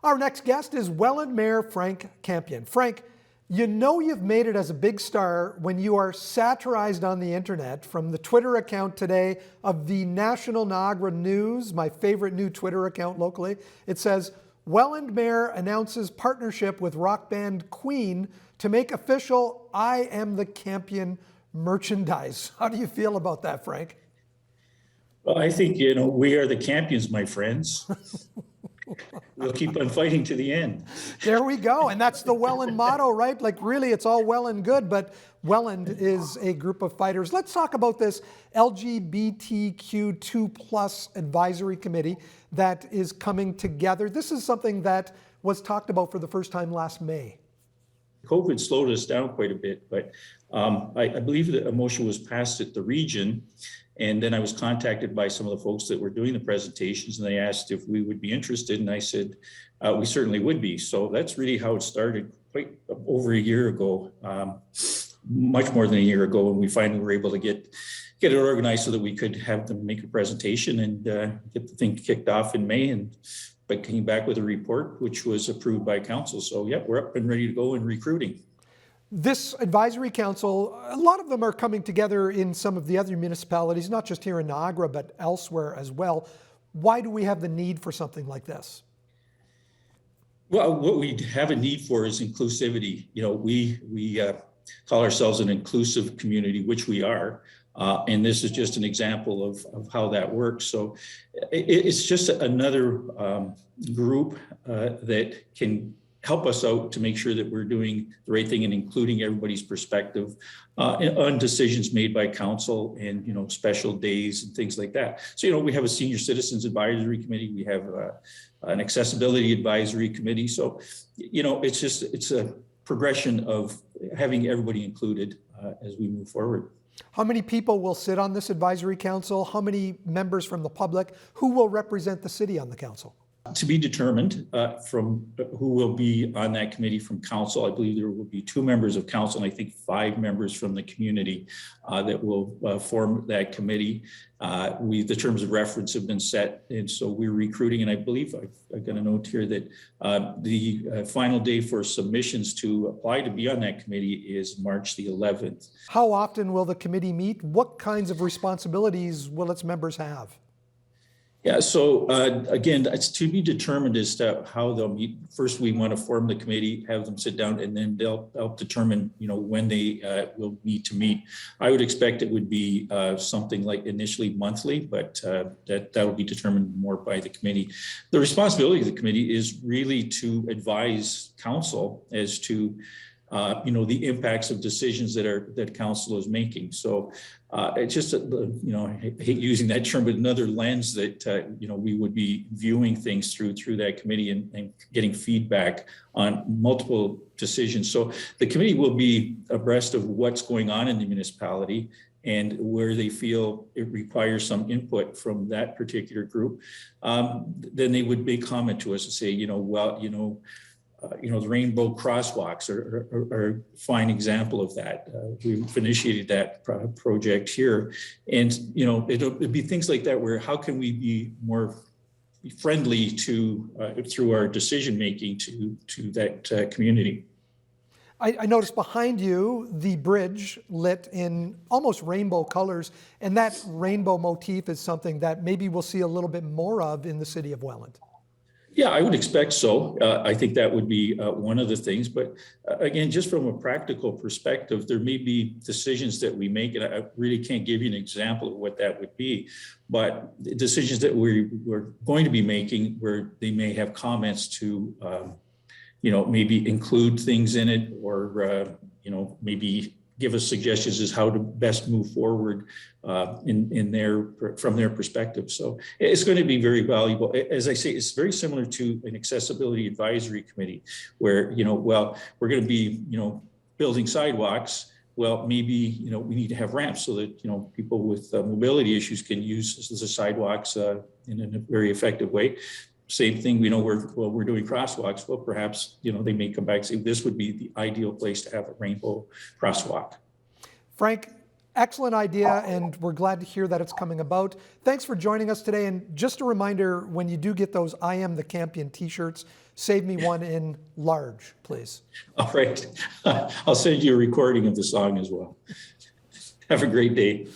Our next guest is Welland Mayor Frank Campion. Frank, you know you've made it as a big star when you are satirized on the internet from the Twitter account today of the National Niagara News, my favorite new Twitter account locally. It says, Welland Mayor announces partnership with rock band Queen to make official I Am the Campion merchandise. How do you feel about that, Frank? Well, I think, we are the Campions, my friends. We'll keep on fighting to the end. There we go. And that's the Welland motto, right? Like really, it's all well and good, but Welland is a group of fighters. Let's talk about this LGBTQ2 Advisory Committee that is coming together. This is something that was talked about for the first time last May. COVID slowed us down quite a bit, but I believe that a motion was passed at the region. And then I was contacted by some of the folks that were doing the presentations, and they asked if we would be interested. And I said, we certainly would be. So that's really how it started quite over a year ago, much more than a year ago. And we finally were able to get it organized so that we could have them make a presentation and get the thing kicked off in May. But came back with a report, which was approved by council. So yeah, we're up and ready to go and recruiting. This advisory council, a lot of them are coming together in some of the other municipalities, not just here in Niagara, but elsewhere as well. Why do we have the need for something like this? Well, what we have a need for is inclusivity. We call ourselves an inclusive community, which we are. And this is just an example of how that works. So it's just another group that can help us out to make sure that we're doing the right thing and including everybody's perspective on decisions made by council and, special days and things like that. So, we have a senior citizens advisory committee. We have an accessibility advisory committee. So, it's a progression of having everybody included as we move forward. How many people will sit on this advisory council? How many members from the public? Who will represent the city on the council? To be determined from who will be on that committee from council. I believe there will be 2 members of council and I think 5 members from the community that will form that committee. The terms of reference have been set, and so we're recruiting. And I believe I've got a note here that the final day for submissions to apply to be on that committee is March the 11th. How often will the committee meet? What kinds of responsibilities will its members have? Yeah, so again, it's to be determined as to how they'll meet. First, we want to form the committee, have them sit down, and then they'll help determine, when they will need to meet. I would expect it would be something like initially monthly, but that will be determined more by the committee. The responsibility of the committee is really to advise council as to the impacts of decisions that council is making. So it's just, I hate using that term, but another lens that, we would be viewing things through that committee and getting feedback on multiple decisions. So the committee will be abreast of what's going on in the municipality and where they feel it requires some input from that particular group. Then they would make comment to us and say, the rainbow crosswalks are a fine example of that. We've initiated that project here. And, it'll be things like that where how can we be more friendly to through our decision-making to that community. I noticed behind you the bridge lit in almost rainbow colors, and that rainbow motif is something that maybe we'll see a little bit more of in the city of Welland. Yeah, I would expect so. I think that would be one of the things. But again, just from a practical perspective, there may be decisions that we make, and I really can't give you an example of what that would be. But decisions that we're going to be making where they may have comments to, maybe include things in it or, maybe give us suggestions as how to best move forward from their perspective. So it's going to be very valuable. As I say, it's very similar to an accessibility advisory committee where, we're going to be, building sidewalks. Well, maybe, we need to have ramps so that, people with mobility issues can use the sidewalks in a very effective way. Same thing, we're doing crosswalks. Well, perhaps, they may come back and say this would be the ideal place to have a rainbow crosswalk. Frank, excellent idea, and we're glad to hear that it's coming about. Thanks for joining us today. And just a reminder, when you do get those I Am the Campion t-shirts, save me one in large, please. All right. I'll send you a recording of the song as well. Have a great day.